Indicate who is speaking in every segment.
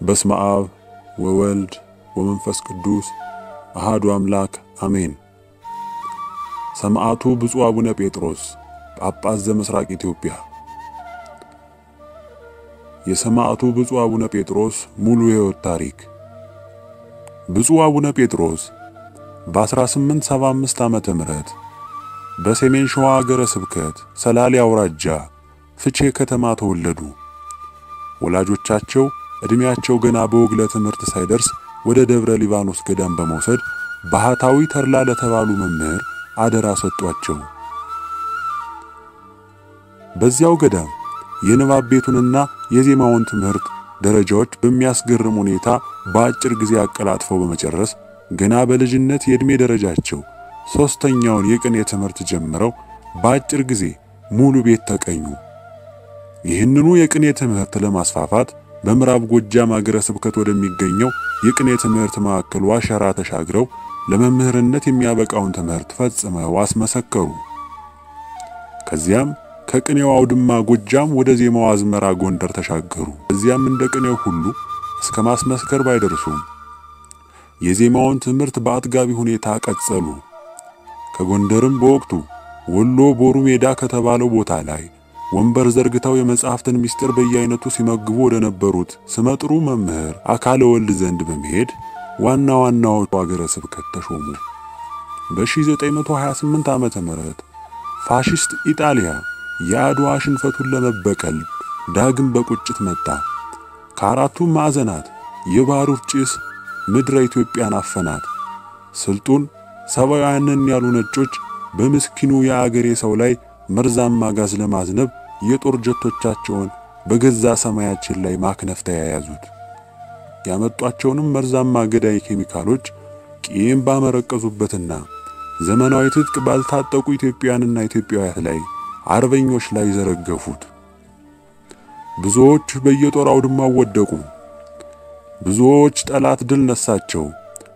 Speaker 1: በስመ አብ ወወልድ ወመንፈስ ቅዱስ አሐዱ አምላክ አሜን። ሰማዕቱ ብፁዕ አቡነ ጴጥሮስ ጳጳስ ዘምስራቅ ኢትዮጵያ። የሰማዕቱ ብፁዕ አቡነ ጴጥሮስ ሙሉ የሕይወት ታሪክ። ብፁዕ አቡነ ጴጥሮስ በ1875 ዓመተ ምህረት በሰሜን ሸዋ ሀገረ ስብከት ሰላሌ አውራጃ ፍቼ ከተማ ተወለዱ። ወላጆቻቸው እድሜያቸው ገና በወግ ለትምህርት ሳይደርስ ወደ ደብረ ሊባኖስ ገዳም በመውሰድ ባህታዊ ተርላ ለተባሉ መምህር አደራ ሰጧቸው። በዚያው ገዳም የንባብ ቤቱንና የዜማውን ትምህርት ደረጃዎች በሚያስገርም ሁኔታ በአጭር ጊዜ አቀላጥፈው በመጨረስ ገና በልጅነት የእድሜ ደረጃቸው ሶስተኛውን የቅኔ ትምህርት ጀምረው በአጭር ጊዜ ሙሉ ቤት ተቀኙ። ይህንኑ የቅኔ ትምህርት ለማስፋፋት በምዕራብ ጎጃም ሀገረ ስብከት ወደሚገኘው የቅኔ ትምህርት ማዕከል ዋሸራ ተሻግረው ለመምህርነት የሚያበቃውን ትምህርት ፈጽመው አስመሰከሩ። ከዚያም ከቅኔው አውድማ ጎጃም ወደ ዜማው አዝመራ ጎንደር ተሻገሩ። እዚያም እንደ ቅኔው ሁሉ እስከ ማስመስከር ባይደርሱም የዜማውን ትምህርት በአጥጋቢ ሁኔታ ቀጸሉ። ከጎንደርም በወቅቱ ወሎ ቦሩ ሜዳ ከተባለው ቦታ ላይ ወንበር ዘርግተው የመጻሕፍትን ምስጢር በየአይነቱ ሲመግቡ ወደ ነበሩት ስመጥሩ መምህር አካለ ወልድ ዘንድ በመሄድ ዋና ዋናዎቹ ሀገረ ስብከት ተሾሙ። በ1928 ዓመተ ምህረት ፋሺስት ኢጣሊያ የአድዋ ሽንፈቱን ለመበቀል ዳግም በቁጭት መጣ። ከአራቱም ማዕዘናት የባሩድ ጭስ ምድረ ኢትዮጵያን አፈናት። ስልጡን ሰባውያንን ያሉ ነጮች በምስኪኑ የአገሬ ሰው ላይ መርዛማ ጋዝ ለማዝነብ የጦር ጀቶቻቸውን በገዛ ሰማያችን ላይ ማክነፍ ተያያዙት። ያመጧቸውንም መርዛማ ገዳይ ኬሚካሎች ቂም ባመረቀዙበትና ዘመናዊ ትጥቅ ባልታጠቁ ኢትዮጵያውያንና ኢትዮጵያውያት ላይ አርበኞች ላይ ዘረገፉት። ብዙዎች በየጦር አውድማው ወደቁ። ብዙዎች ጠላት ድል ነሳቸው።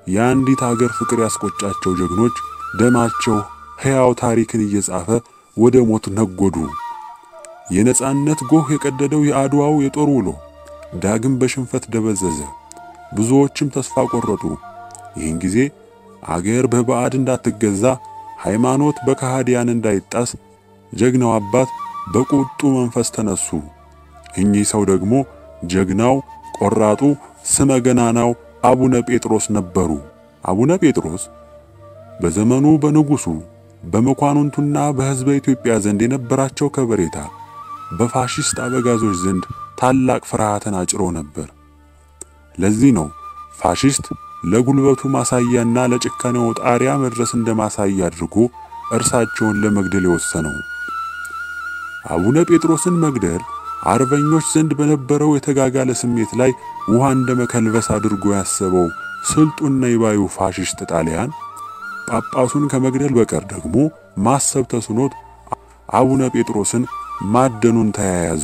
Speaker 1: የአንዲት ሀገር ፍቅር ያስቆጫቸው ጀግኖች ደማቸው ሕያው ታሪክን እየጻፈ ወደ ሞት ነጎዱ። የነጻነት ጎህ የቀደደው የአድዋው የጦር ውሎ ዳግም በሽንፈት ደበዘዘ። ብዙዎችም ተስፋ ቆረጡ። ይህን ጊዜ አገር በባዕድ እንዳትገዛ፣ ሃይማኖት በከሃዲያን እንዳይጣስ ጀግናው አባት በቁጡ መንፈስ ተነሱ። እኚህ ሰው ደግሞ ጀግናው ቆራጡ ስመ ገናናው አቡነ ጴጥሮስ ነበሩ። አቡነ ጴጥሮስ በዘመኑ በንጉሱ በመኳንንቱና በሕዝበ ኢትዮጵያ ዘንድ የነበራቸው ከበሬታ በፋሺስት አበጋዞች ዘንድ ታላቅ ፍርሃትን አጭሮ ነበር። ለዚህ ነው ፋሺስት ለጉልበቱ ማሳያና ለጭካኔው ጣሪያ መድረስ እንደማሳያ አድርጎ እርሳቸውን ለመግደል የወሰነው። አቡነ ጴጥሮስን መግደል አርበኞች ዘንድ በነበረው የተጋጋለ ስሜት ላይ ውሃ እንደመከልበስ አድርጎ ያሰበው ስልጡን ነይባዩ ፋሺስት ጣሊያን ጳጳሱን ከመግደል በቀር ደግሞ ማሰብ ተስኖት አቡነ ጴጥሮስን ማደኑን ተያያዙ።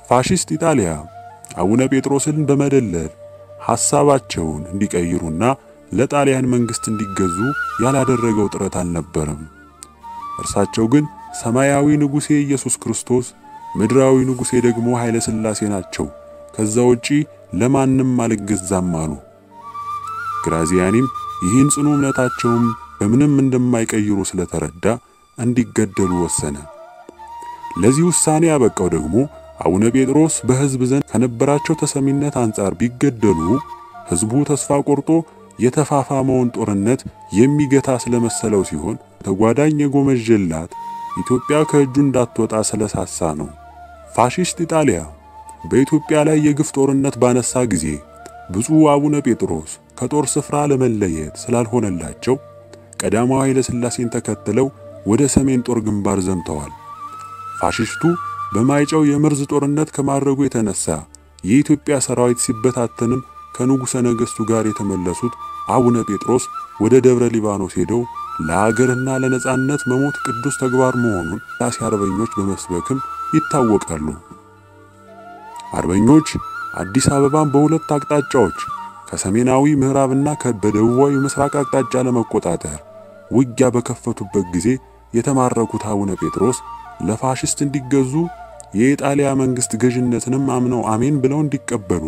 Speaker 1: ፋሺስት ኢጣሊያ አቡነ ጴጥሮስን በመደለል ሐሳባቸውን እንዲቀይሩና ለጣሊያን መንግስት እንዲገዙ ያላደረገው ጥረት አልነበረም። እርሳቸው ግን ሰማያዊ ንጉሴ ኢየሱስ ክርስቶስ፣ ምድራዊ ንጉሴ ደግሞ ኃይለ ሥላሴ ናቸው፣ ከዛ ውጪ ለማንም አልገዛም አሉ። ግራዚያኒም ይህን ጽኑ እምነታቸውም በምንም እንደማይቀይሩ ስለተረዳ እንዲገደሉ ወሰነ። ለዚህ ውሳኔ ያበቃው ደግሞ አቡነ ጴጥሮስ በሕዝብ ዘንድ ከነበራቸው ተሰሚነት አንጻር ቢገደሉ ሕዝቡ ተስፋ ቆርጦ የተፋፋመውን ጦርነት የሚገታ ስለመሰለው ሲሆን ተጓዳኝ የጎመጀላት ኢትዮጵያ ከእጁ እንዳትወጣ ስለሳሳ ነው። ፋሺስት ኢጣሊያ በኢትዮጵያ ላይ የግፍ ጦርነት ባነሳ ጊዜ ብፁዕ አቡነ ጴጥሮስ ከጦር ስፍራ ለመለየት ስላልሆነላቸው ቀዳማዊ ኃይለ ሥላሴን ተከትለው ወደ ሰሜን ጦር ግንባር ዘምተዋል። ፋሺስቱ በማይጨው የመርዝ ጦርነት ከማድረጉ የተነሳ የኢትዮጵያ ሰራዊት ሲበታተንም ከንጉሠ ነገሥቱ ጋር የተመለሱት አቡነ ጴጥሮስ ወደ ደብረ ሊባኖስ ሄደው ለሀገርና ለነጻነት መሞት ቅዱስ ተግባር መሆኑን ላሲ አርበኞች በመስበክም ይታወቃሉ። አርበኞች አዲስ አበባን በሁለት አቅጣጫዎች ከሰሜናዊ ምዕራብና ከደቡባዊ ምስራቅ አቅጣጫ ለመቆጣጠር ውጊያ በከፈቱበት ጊዜ የተማረኩት አቡነ ጴጥሮስ ለፋሺስት እንዲገዙ የኢጣሊያ መንግስት ገዥነትንም አምነው አሜን ብለው እንዲቀበሉ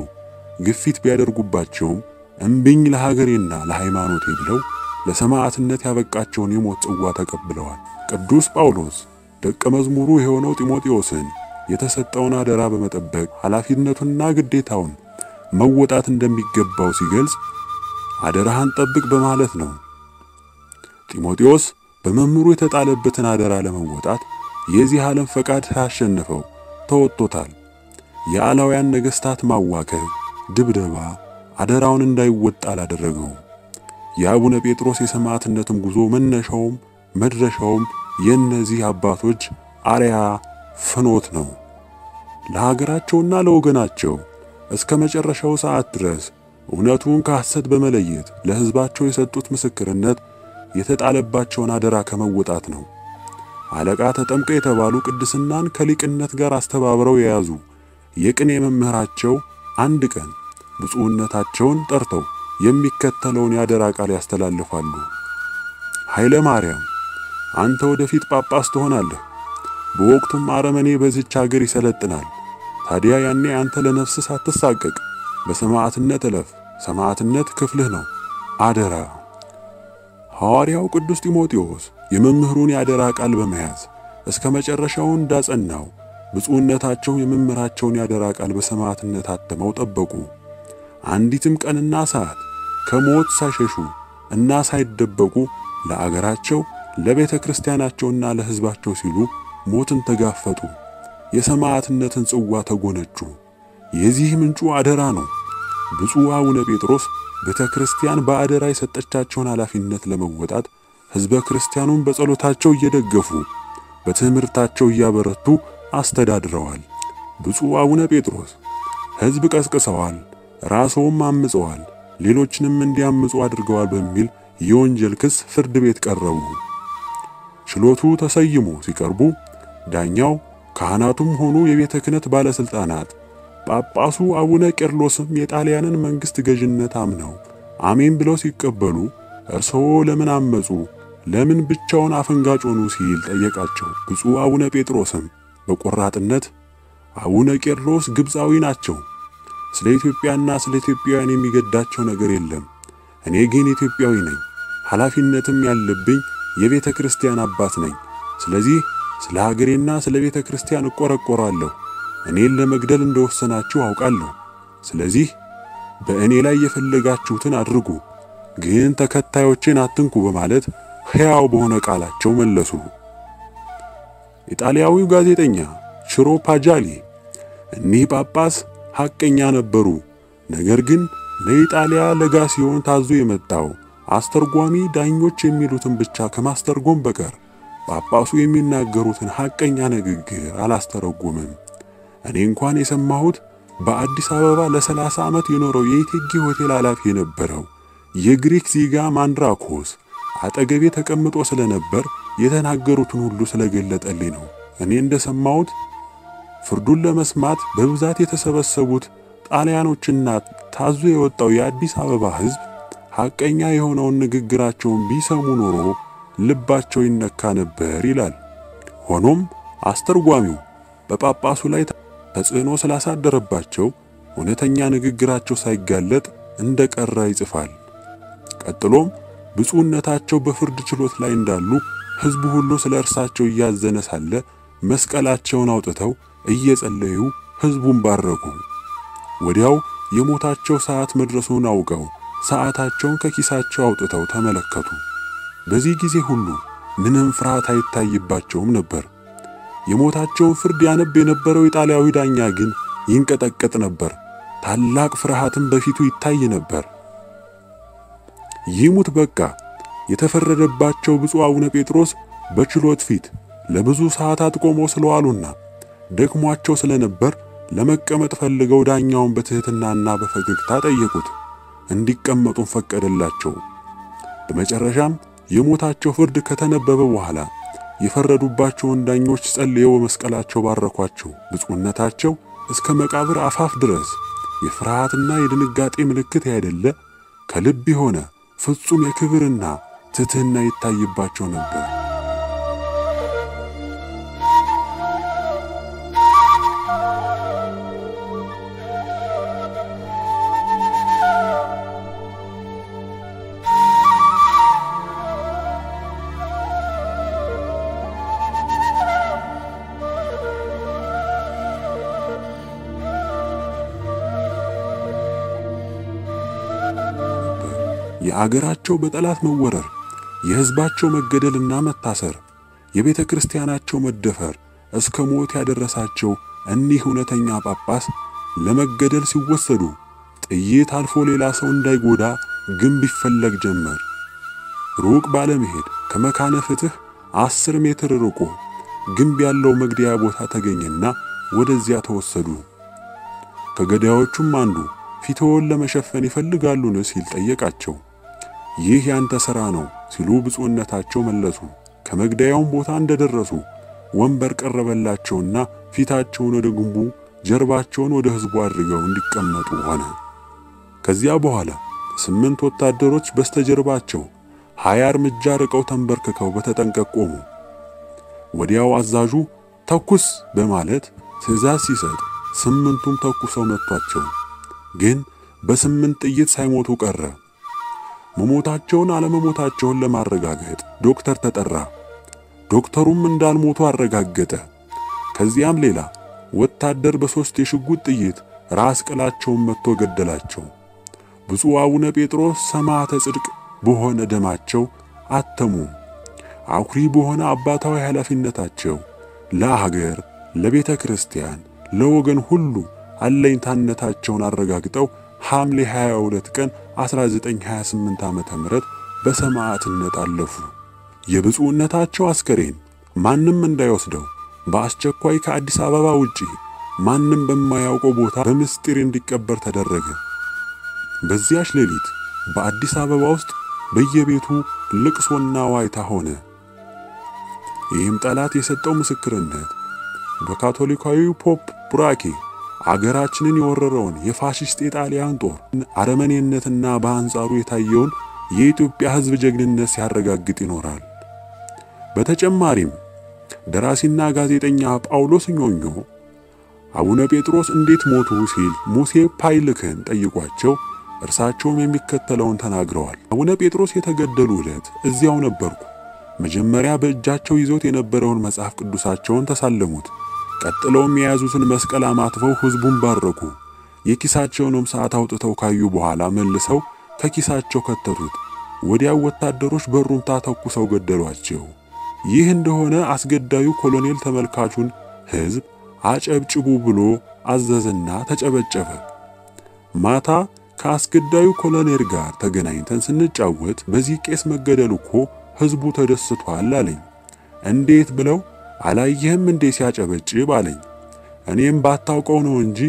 Speaker 1: ግፊት ቢያደርጉባቸውም እምቢኝ ለሀገሬና ለሃይማኖቴ ብለው ለሰማዕትነት ያበቃቸውን የሞት ጽዋ ተቀብለዋል። ቅዱስ ጳውሎስ ደቀ መዝሙሩ የሆነው ጢሞቴዎስን የተሰጠውን አደራ በመጠበቅ ኃላፊነቱንና ግዴታውን መወጣት እንደሚገባው ሲገልጽ አደራህን ጠብቅ በማለት ነው። ጢሞቴዎስ በመምህሩ የተጣለበትን አደራ ለመወጣት የዚህ ዓለም ፈቃድ ሳያሸንፈው ተወጥቶታል። የአላውያን ነገሥታት ማዋከብ፣ ድብደባ አደራውን እንዳይወጣ አላደረገው። የአቡነ ጴጥሮስ የሰማዕትነትም ጉዞ መነሻውም መድረሻውም የእነዚህ አባቶች አርያ ፍኖት ነው። ለሀገራቸውና ለወገናቸው እስከ መጨረሻው ሰዓት ድረስ እውነቱን ከሐሰት በመለየት ለሕዝባቸው የሰጡት ምስክርነት የተጣለባቸውን አደራ ከመወጣት ነው። አለቃ ተጠምቀ የተባሉ ቅድስናን ከሊቅነት ጋር አስተባብረው የያዙ የቅኔ መምህራቸው አንድ ቀን ብፁዕነታቸውን ጠርተው የሚከተለውን ያደራ ቃል ያስተላልፋሉ። ኃይለ ማርያም አንተ ወደፊት ጳጳስ ትሆናለህ። በወቅቱም አረመኔ በዚች ሀገር ይሰለጥናል። ታዲያ ያኔ አንተ ለነፍስ ሳትሳቀቅ በሰማዕትነት እለፍ። ሰማዕትነት ክፍልህ ነው። አደራ። ሐዋርያው ቅዱስ ጢሞቴዎስ የመምህሩን ያደራ ቃል በመያዝ እስከ መጨረሻው እንዳጸናው ብፁዕነታቸው የመምህራቸውን ያደራ ቃል በሰማዕትነት አተመው ጠበቁ። አንዲትም ቀንና ሰዓት ከሞት ሳይሸሹ እና ሳይደበቁ ለአገራቸው ለቤተ ክርስቲያናቸውና ለሕዝባቸው ሲሉ ሞትን ተጋፈጡ። የሰማዕትነትን ጽዋ ተጎነጩ። የዚህ ምንጩ አደራ ነው። ብፁዕ አቡነ ጴጥሮስ ቤተ ክርስቲያን በአደራ የሰጠቻቸውን ኃላፊነት ለመወጣት ሕዝበ ክርስቲያኑን በጸሎታቸው እየደገፉ በትምህርታቸው እያበረቱ አስተዳድረዋል። ብፁዕ አቡነ ጴጥሮስ ሕዝብ ቀስቅሰዋል፣ ራስዎም አምፀዋል፣ ሌሎችንም እንዲያምፁ አድርገዋል በሚል የወንጀል ክስ ፍርድ ቤት ቀረቡ። ችሎቱ ተሰይሞ ሲቀርቡ ዳኛው ካህናቱም ሆኑ የቤተ ክህነት ባለስልጣናት ጳጳሱ አቡነ ቄርሎስም የጣሊያንን መንግስት ገዥነት አምነው አሜን ብለው ሲቀበሉ እርሶ ለምን አመፁ? ለምን ብቻውን አፈንጋጭ ሆኑ? ሲል ጠየቃቸው። ብፁዕ አቡነ ጴጥሮስም በቆራጥነት አቡነ ቄርሎስ ግብፃዊ ናቸው። ስለ ኢትዮጵያና ስለ ኢትዮጵያውያን የሚገዳቸው ነገር የለም። እኔ ግን ኢትዮጵያዊ ነኝ። ኃላፊነትም ያለብኝ የቤተ ክርስቲያን አባት ነኝ። ስለዚህ ስለ ሀገሬና ስለ ቤተ ክርስቲያን እቆረቆራለሁ። እኔን ለመግደል እንደወሰናችሁ አውቃለሁ። ስለዚህ በእኔ ላይ የፈለጋችሁትን አድርጉ፣ ግን ተከታዮቼን አትንኩ በማለት ሕያው በሆነ ቃላቸው መለሱ። ኢጣሊያዊው ጋዜጠኛ ሽሮ ፓጃሊ እኒህ ጳጳስ ሐቀኛ ነበሩ። ነገር ግን ለኢጣሊያ ለጋሲዮን ታዞ የመጣው አስተርጓሚ ዳኞች የሚሉትን ብቻ ከማስተርጎም በቀር ጳጳሱ የሚናገሩትን ሐቀኛ ንግግር አላስተረጎመም። እኔ እንኳን የሰማሁት በአዲስ አበባ ለ30 ዓመት የኖረው የኢቴጌ ሆቴል ኃላፊ የነበረው የግሪክ ዜጋ ማንድራኮስ አጠገቤ ተቀምጦ ስለነበር የተናገሩትን ሁሉ ስለገለጠልኝ ነው። እኔ እንደሰማሁት ፍርዱን ለመስማት በብዛት የተሰበሰቡት ጣሊያኖችና ታዞ የወጣው የአዲስ አበባ ሕዝብ ሐቀኛ የሆነውን ንግግራቸውን ቢሰሙ ኖሮ ልባቸው ይነካ ነበር ይላል። ሆኖም አስተርጓሚው በጳጳሱ ላይ ተጽዕኖ ስላሳደረባቸው እውነተኛ ንግግራቸው ሳይጋለጥ እንደቀረ ይጽፋል። ቀጥሎም ብፁዕነታቸው በፍርድ ችሎት ላይ እንዳሉ ሕዝቡ ሁሉ ስለ እርሳቸው እያዘነ ሳለ መስቀላቸውን አውጥተው እየጸለዩ ሕዝቡን ባረኩ። ወዲያው የሞታቸው ሰዓት መድረሱን አውቀው ሰዓታቸውን ከኪሳቸው አውጥተው ተመለከቱ። በዚህ ጊዜ ሁሉ ምንም ፍርሃት አይታይባቸውም ነበር። የሞታቸውን ፍርድ ያነብ የነበረው ኢጣሊያዊ ዳኛ ግን ይንቀጠቀጥ ነበር። ታላቅ ፍርሃትም በፊቱ ይታይ ነበር። ይሙት በቃ የተፈረደባቸው ብፁዕ አቡነ ጴጥሮስ በችሎት ፊት ለብዙ ሰዓታት ቆመው ስለዋሉና ደክሟቸው ስለነበር ለመቀመጥ ፈልገው ዳኛውን በትህትናና በፈገግታ ጠየቁት። እንዲቀመጡ ፈቀደላቸው። በመጨረሻም የሞታቸው ፍርድ ከተነበበ በኋላ የፈረዱባቸውን ዳኞች ጸልየው በመስቀላቸው ባረኳቸው። ብፁዕነታቸው እስከ መቃብር አፋፍ ድረስ የፍርሃትና የድንጋጤ ምልክት ያይደለ ከልብ የሆነ ፍጹም የክብርና ትህትና ይታይባቸው ነበር። የአገራቸው በጠላት መወረር፣ የሕዝባቸው መገደልና መታሰር፣ የቤተ ክርስቲያናቸው መደፈር እስከ ሞት ያደረሳቸው እኒህ እውነተኛ ጳጳስ ለመገደል ሲወሰዱ ጥይት አልፎ ሌላ ሰው እንዳይጎዳ ግንብ ይፈለግ ጀመር። ሩቅ ባለመሄድ ከመካነ ፍትህ 10 ሜትር ርቆ ግንብ ያለው መግደያ ቦታ ተገኘና ወደዚያ ተወሰዱ። ከገዳዮቹም አንዱ ፊትዎን ለመሸፈን ይፈልጋሉን ሲል ጠየቃቸው። ይህ ያንተ ሥራ ነው ሲሉ ብፁዕነታቸው መለሱ። ከመግደያውም ቦታ እንደደረሱ ወንበር ቀረበላቸውና ፊታቸውን ወደ ግንቡ ጀርባቸውን ወደ ሕዝቡ አድርገው እንዲቀመጡ ሆነ። ከዚያ በኋላ 8 ወታደሮች በስተጀርባቸው 20 እርምጃ ርቀው ተንበርክከው በተጠንቀቅ ቆሙ። ወዲያው አዛዡ ተኩስ በማለት ትዕዛዝ ሲሰጥ 8ቱም ተኩሰው መቷቸው። ግን በ8 ጥይት ሳይሞቱ ቀረ። መሞታቸውን አለመሞታቸውን ለማረጋገጥ ዶክተር ተጠራ። ዶክተሩም እንዳልሞቱ አረጋገጠ። ከዚያም ሌላ ወታደር በ3 የሽጉጥ ጥይት ራስ ቅላቸውን መቶ ገደላቸው። ብፁዕ አቡነ ጴጥሮስ ሰማዕተ ጽድቅ በሆነ ደማቸው አተሙ። አኩሪ በሆነ አባታዊ ኃላፊነታቸው ለሀገር፣ ለቤተ ክርስቲያን፣ ለወገን ሁሉ አለኝታነታቸውን አረጋግጠው ሐምሌ 22 ቀን 1928 ዓመተ ምህረት በሰማዕትነት አለፉ። የብፁዕነታቸው አስከሬን ማንም እንዳይወስደው በአስቸኳይ ከአዲስ አበባ ውጪ ማንም በማያውቀው ቦታ በምስጢር እንዲቀበር ተደረገ። በዚያች ሌሊት በአዲስ አበባ ውስጥ በየቤቱ ልቅሶና ዋይታ ሆነ። ይህም ጠላት የሰጠው ምስክርነት በካቶሊካዊው ፖፕ ቡራኬ አገራችንን የወረረውን የፋሺስት የጣሊያን ጦር አረመኔነትና በአንጻሩ የታየውን የኢትዮጵያ ሕዝብ ጀግንነት ሲያረጋግጥ ይኖራል። በተጨማሪም ደራሲና ጋዜጠኛ ጳውሎስ ኞኞ አቡነ ጴጥሮስ እንዴት ሞቱ ሲል ሙሴ ፓይልክን ጠይቋቸው እርሳቸውም የሚከተለውን ተናግረዋል። አቡነ ጴጥሮስ የተገደሉ ዕለት እዚያው ነበርኩ። መጀመሪያ በእጃቸው ይዞት የነበረውን መጽሐፍ ቅዱሳቸውን ተሳለሙት። ቀጥለውም የያዙትን መስቀል አማትበው ሕዝቡን ባረኩ። የኪሳቸውንም ሰዓት አውጥተው ካዩ በኋላ መልሰው ከኪሳቸው ከተቱት። ወዲያው ወታደሮች በሩምታ ተኩሰው ገደሏቸው። ይህ እንደሆነ አስገዳዩ ኮሎኔል ተመልካቹን ሕዝብ አጨብጭቡ ብሎ አዘዘና ተጨበጨበ። ማታ ከአስገዳዩ ኮሎኔል ጋር ተገናኝተን ስንጫወት በዚህ ቄስ መገደል እኮ ሕዝቡ ተደስቷል አለኝ። እንዴት ብለው አላየህም እንዴ ሲያጨበጭብ አለኝ። እኔም ባታውቀው ነው እንጂ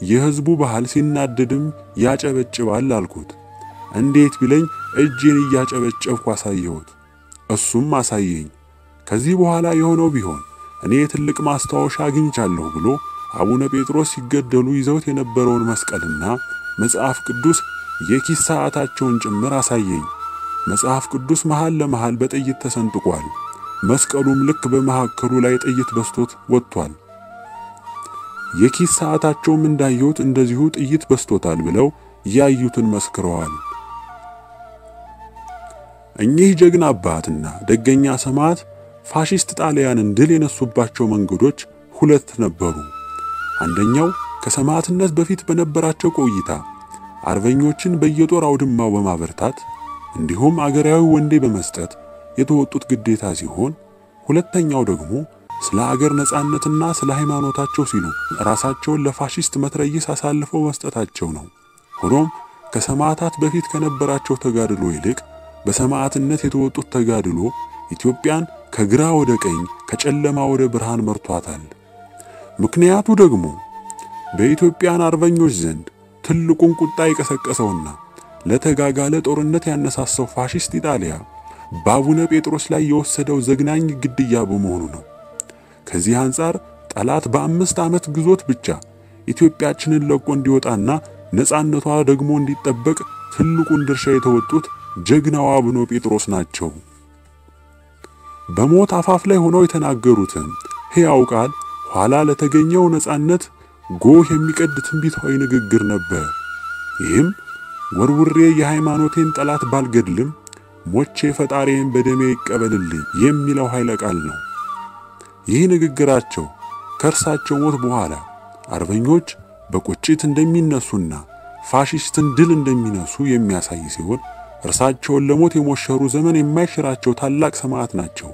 Speaker 1: የሕዝቡ ባህል ሲናደድም ያጨበጭባል አልኩት። እንዴት ቢለኝ እጄን እያጨበጨብኩ አሳየሁት። እሱም አሳየኝ። ከዚህ በኋላ የሆነው ቢሆን እኔ ትልቅ ማስታወሻ አግኝቻለሁ ብሎ አቡነ ጴጥሮስ ሲገደሉ ይዘውት የነበረውን መስቀልና መጽሐፍ ቅዱስ የኪስ ሰዓታቸውን ጭምር አሳየኝ። መጽሐፍ ቅዱስ መሃል ለመሃል በጥይት ተሰንጥቋል። መስቀሉም ልክ በመሃከሉ ላይ ጥይት በስቶት ወጥቷል። የኪስ ሰዓታቸውም እንዳየሁት እንደዚሁ ጥይት በስቶታል ብለው ያዩትን መስክረዋል። እኚህ ጀግና አባትና ደገኛ ሰማዕት ፋሺስት ጣሊያንን ድል የነሱባቸው መንገዶች 2 ነበሩ። አንደኛው ከሰማዕትነት በፊት በነበራቸው ቆይታ አርበኞችን በየጦር አውድማው በማበርታት እንዲሁም አገራዊ ወንዴ በመስጠት የተወጡት ግዴታ ሲሆን፣ ሁለተኛው ደግሞ ስለ አገር ነጻነትና ስለ ሃይማኖታቸው ሲሉ ራሳቸውን ለፋሺስት መትረየስ አሳልፈው መስጠታቸው ነው። ሆኖም ከሰማዕታት በፊት ከነበራቸው ተጋድሎ ይልቅ በሰማዕትነት የተወጡት ተጋድሎ ኢትዮጵያን ከግራ ወደ ቀኝ ከጨለማ ወደ ብርሃን መርቷታል። ምክንያቱ ደግሞ በኢትዮጵያን አርበኞች ዘንድ ትልቁን ቁጣ የቀሰቀሰውና ለተጋጋለ ጦርነት ያነሳሳው ፋሺስት ኢጣሊያ በአቡነ ጴጥሮስ ላይ የወሰደው ዘግናኝ ግድያ በመሆኑ ነው። ከዚህ አንፃር ጠላት በ5 ዓመት ግዞት ብቻ ኢትዮጵያችንን ለቆ እንዲወጣና ነጻነቷ ደግሞ እንዲጠበቅ ትልቁን ድርሻ የተወጡት ጀግናው አቡነ ጴጥሮስ ናቸው። በሞት አፋፍ ላይ ሆነው የተናገሩትን ሕያው ቃል ኋላ ለተገኘው ነጻነት ጎህ የሚቀድ ትንቢታዊ ንግግር ነበር። ይህም ወርውሬ የሃይማኖቴን ጠላት ባልገድልም ሞቼ ፈጣሪዬን በደሜ ይቀበልልኝ የሚለው ኃይለ ቃል ነው። ይህ ንግግራቸው ከእርሳቸው ሞት በኋላ አርበኞች በቁጭት እንደሚነሱና ፋሺስትን ድል እንደሚነሱ የሚያሳይ ሲሆን እርሳቸውን ለሞት የሞሸሩ ዘመን የማይሽራቸው ታላቅ ሰማዕት ናቸው።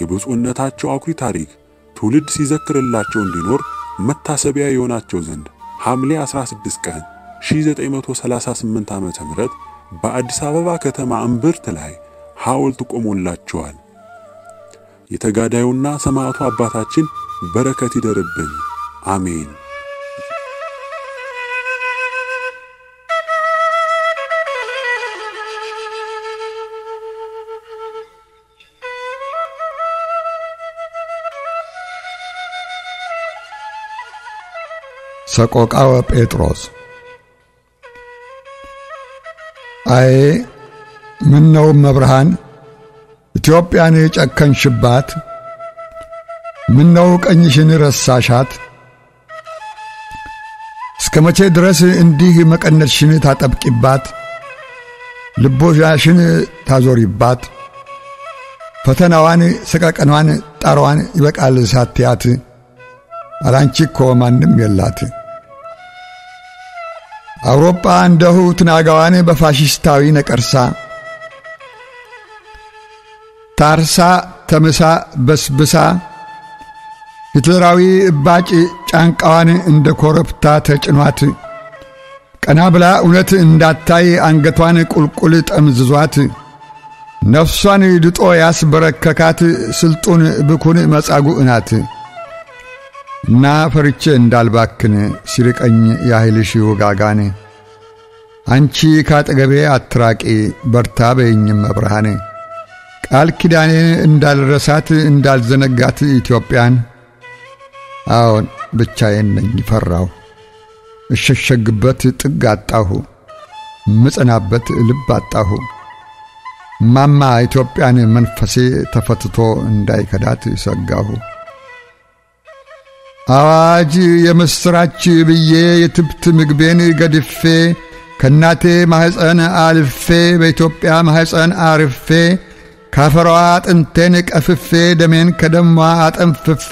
Speaker 1: የብፁዕነታቸው አኩሪ ታሪክ ትውልድ ሲዘክርላቸው እንዲኖር መታሰቢያ የሆናቸው ዘንድ ሐምሌ 16 ቀን 1938 ዓመተ ምህረት በአዲስ አበባ ከተማ እምብርት ላይ ሐውልት ቆሞላቸዋል። የተጋዳዩና ሰማዕቱ አባታችን በረከት ይደርብን፣ አሜን።
Speaker 2: ሰቆቃወ ጴጥሮስ። አይ ምነው መብርሃን ኢትዮጵያን ጨከንሽባት፣ ምነው ቀኝሽን ረሳሻት? እስከ መቼ ድረስ እንዲህ መቀነትሽን ታጠብቂባት፣ ልቦሻሽን ታዞሪባት? ፈተናዋን ሰቀቀኗን ጣሯን ይበቃል ሳትያት፣ አላንቺ እኮ ማንም የላት። አውሮፓ እንደሁ ትናጋዋን በፋሽስታዊ ነቀርሳ ታርሳ ተምሳ በስብሳ፣ ሂትለራዊ እባጭ ጫንቃዋን እንደ ኮረብታ ተጭኗት፣ ቀና ብላ እውነት እንዳታይ አንገቷን ቁልቁል ጠምዝዟት፣ ነፍሷን ድጦ ያስበረከካት ስልጡን ብኩን መጻጉዕ ናት። እና ፈርቼ እንዳልባክን ሲርቀኝ ያህልሽ ውጋጋን፣ አንቺ ካጠገቤ አትራቂ በርታ በይኝም መብርሃን። ቃል ኪዳኔን እንዳልረሳት እንዳልዘነጋት ኢትዮጵያን፣ አዎን ብቻዬን ነኝ ፈራሁ፣ እሸሸግበት ጥግ አጣሁ፣ ምጽናበት ልብ አጣሁ። ማማ ኢትዮጵያን መንፈሴ ተፈትቶ እንዳይከዳት ሰጋሁ። አዋጅ የምስራች ብዬ የትብት ምግቤን ገድፌ፣ ከናቴ ማህፀን አልፌ በኢትዮጵያ ማህፀን አርፌ፣ ካፈሯ አጥንቴን ቀፍፌ ደሜን ከደሟ አጠንፍፌ፣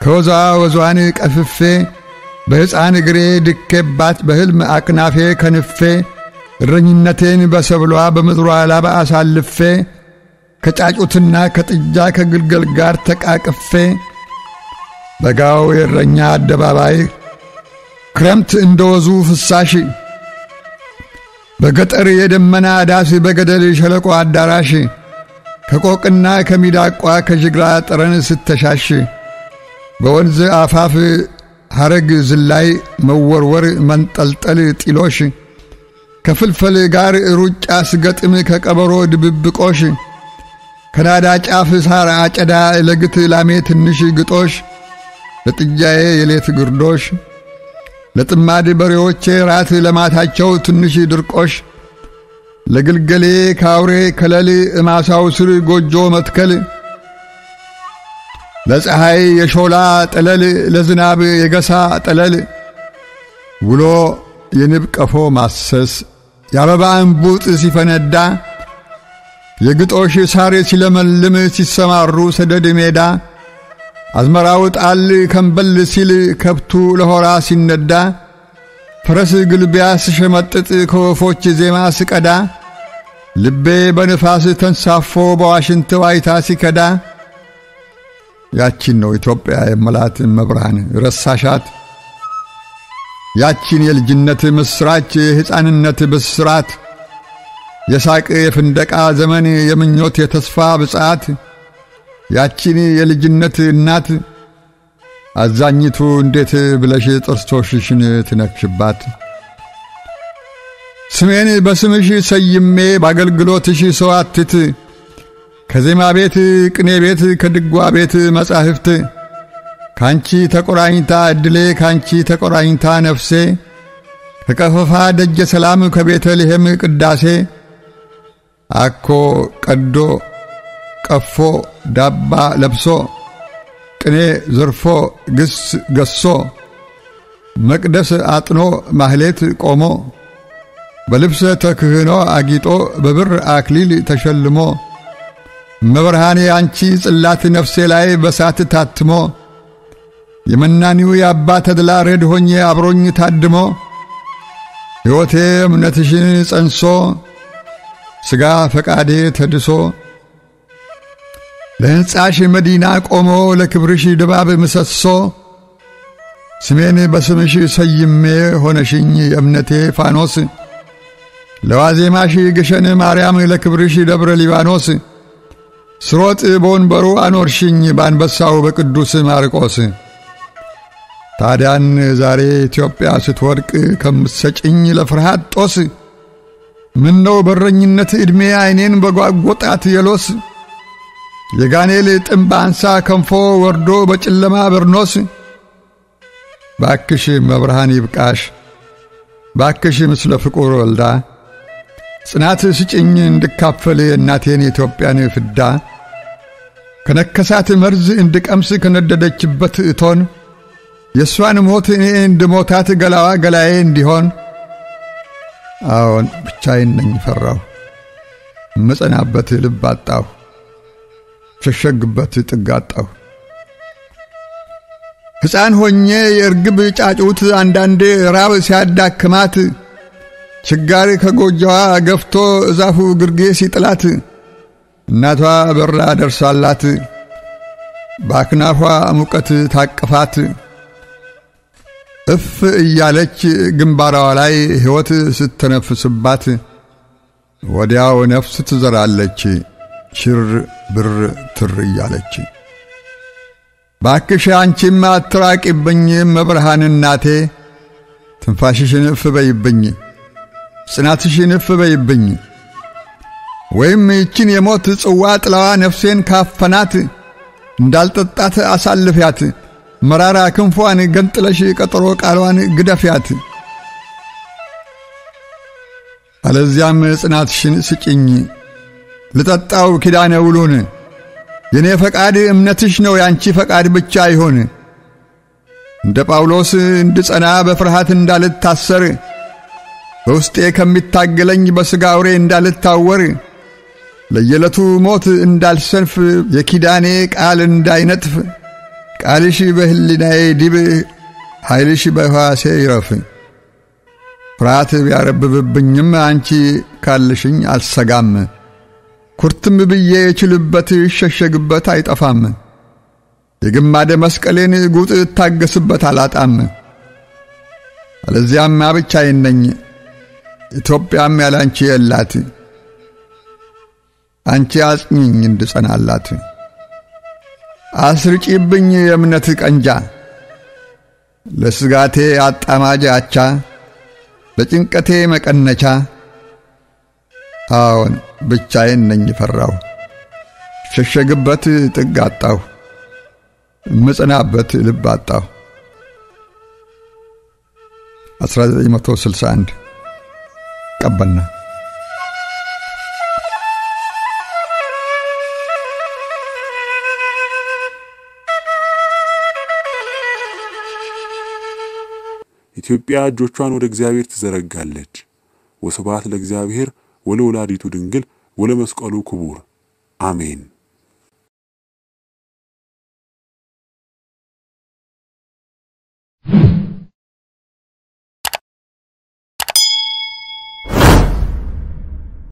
Speaker 2: ከወዟ ወዟን ቀፍፌ በሕፃን እግሬ ድኬባት በሕልም አክናፌ ከንፌ፣ እረኝነቴን በሰብሏ በምድሯ ላባ አሳልፌ፣ ከጫጩትና ከጥጃ ከግልገል ጋር ተቃቅፌ፣ በጋው የእረኛ አደባባይ ክረምት እንደወዙ ፍሳሽ፣ በገጠር የደመና ዳስ በገደል ሸለቆ አዳራሽ፣ ከቆቅና ከሚዳቋ ከጅግራ ጠረን ስተሻሽ፣ በወንዝ አፋፍ ሐረግ ዝላይ መወርወር መንጠልጠል ጢሎሽ፣ ከፍልፈል ጋር ሩጫ ስገጥም ከቀበሮ ድብብቆሽ፣ ከናዳ ጫፍ ሳር አጨዳ ለግት ላሜ ትንሽ ግጦሽ፣ ለጥጃዬ የሌት ግርዶሽ፣ ለጥማድ በሬዎቼ ራት ለማታቸው ትንሽ ድርቆሽ፣ ለግልገሌ ካውሬ ከለል እማሳው ስር ጎጆ መትከል፣ ለፀሐይ የሾላ ጠለል ለዝናብ የገሳ ጠለል፣ ውሎ የንብ ቀፎ ማሰስ የአበባ እንቡጥ ሲፈነዳ፣ የግጦሽ ሳር ሲለመልም ሲሰማሩ ሰደድ ሜዳ፣ አዝመራው ጣል ከንበል ሲል ከብቱ ለሆራ ሲነዳ፣ ፈረስ ግልቢያ ስሸመጥጥ ከወፎች ዜማ ስቀዳ፣ ልቤ በንፋስ ተንሳፎ በዋሽንት ዋይታ ሲከዳ፣ ያቺን ነው ኢትዮጵያ የመላት መብርሃን ረሳሻት? ያቺን የልጅነት ምስራች የሕፃንነት ብስራት፣ የሳቅ የፍንደቃ ዘመን የምኞት የተስፋ ብጻት፣ ያቺን የልጅነት እናት አዛኝቱ እንዴት ብለሽ ጥርሶችሽን ትነክሽባት? ስሜን በስምሽ ሰይሜ ባገልግሎትሽ ሰዋትት፣ ከዜማ ቤት ቅኔ ቤት ከድጓ ቤት መጻሕፍት፣ ካንቺ ተቆራኝታ እድሌ ካንቺ ተቆራኝታ ነፍሴ፣ ከቀፈፋ ደጀ ሰላም ከቤተልሔም ቅዳሴ፣ አኮ ቀዶ ቀፎ ዳባ ለብሶ ቅኔ ዘርፎ ግስ ገሶ፣ መቅደስ አጥኖ ማህሌት ቆሞ፣ በልብሰ ተክህኖ አጊጦ በብር አክሊል ተሸልሞ፣ መብርሃኔ አንቺ ጽላት ነፍሴ ላይ በሳት ታትሞ፣ የመናኒው የአባ ተድላ ረድ ሆኜ አብሮኝ ታድሞ፣ ሕይወቴ እምነትሽን ጸንሶ ሥጋ ፈቃዴ ተድሶ ለሕንጻሽ መዲና ቆሞ ለክብርሽ ድባብ ምሰሶ ስሜን በስምሽ ሰይሜ ሆነሽኝ የእምነቴ ፋኖስ ለዋዜማሽ ግሸን ማርያም ለክብርሽ ደብረ ሊባኖስ ስሮጥ በወንበሩ አኖርሽኝ ባንበሳው በቅዱስ ማርቆስ ታዲያን ዛሬ ኢትዮጵያ ስትወድቅ ከምትሰጭኝ ለፍርሃት ጦስ ምነው በረኝነት ዕድሜ ዓይኔን በጓጎጣት የሎስ የጋኔል ጥምብ አንሳ ከንፎ ወርዶ በጨለማ በርኖስ ባክሽ መብርሃን ይብቃሽ ባክሽ ምስለ ፍቁር ወልዳ ጽናት ስጭኝ እንድካፈል እናቴን ኢትዮጵያን ፍዳ ከነከሳት መርዝ እንድቀምስ ከነደደችበት እቶን የሷን ሞት እኔ እንድሞታት ገላዋ ገላዬ እንዲሆን አዎን ብቻዬን ነኝ ፈራሁ መጸናበት ልብ አጣሁ ሸሸግበት ጥግ አጣሁ ሕፃን ሆኜ የርግብ ጫጩት አንዳንዴ ራብ ሲያዳክማት ችጋሪ ከጎጆዋ ገፍቶ ዛፉ ግርጌ ሲጥላት እናቷ በራ ደርሳላት ባክናፏ ሙቀት ታቅፋት እፍ እያለች ግንባሯ ላይ ሕይወት ስትነፍስባት ወዲያው ነፍስ ትዘራለች ሽር ብር ትር እያለች ባክሽ አንቺም አትራቂብኝ መብርሃን እናቴ ትንፋሽሽን እፍ በይብኝ ጽናትሽን እፍ በይብኝ ወይም ይችን የሞት ጽዋ ጥላዋ ነፍሴን ካፈናት እንዳልጠጣት አሳልፊያት መራራ ክንፏን ገንጥለሽ ቀጠሮ ቃሏን ግደፊያት አለዚያም ጽናትሽን ስጭኝ ልጠጣው ኪዳነ ውሉን የኔ ፈቃድ እምነትሽ ነው ያንቺ ፈቃድ ብቻ ይሆን እንደ ጳውሎስ እንድጸና በፍርሃት እንዳልታሰር በውስጤ ከሚታገለኝ በሥጋ አውሬ እንዳልታወር ለየለቱ ሞት እንዳልሰንፍ የኪዳኔ ቃል እንዳይነጥፍ ቃልሽ በህሊናዬ ዲብ ኃይልሽ በሕዋሴ ይረፍ ፍርሃት ቢያረብብብኝም አንቺ ካልሽኝ አልሰጋም ኩርትም ብዬ የችልበት ይሸሸግበት አይጠፋም የግማደ መስቀሌን ጉጥ እታገስበት አላጣም አለዚያም ብቻዬን ነኝ ኢትዮጵያም ያላንቺ የላት አንቺ አጽኚኝ እንድጸናላት አስርጪብኝ የእምነት ቀንጃ ለስጋቴ አጣማጅ አቻ ለጭንቀቴ መቀነቻ አዎን ብቻዬን ነኝ ፈራሁ ሸሸግበት ጥግ አጣሁ መጽናበት ልብ አጣሁ 1961 ቀበና
Speaker 1: ኢትዮጵያ እጆቿን ወደ እግዚአብሔር ትዘረጋለች ወስብሐት ለእግዚአብሔር ወለወላዲቱ ድንግል ወለመስቀሉ ክቡር አሜን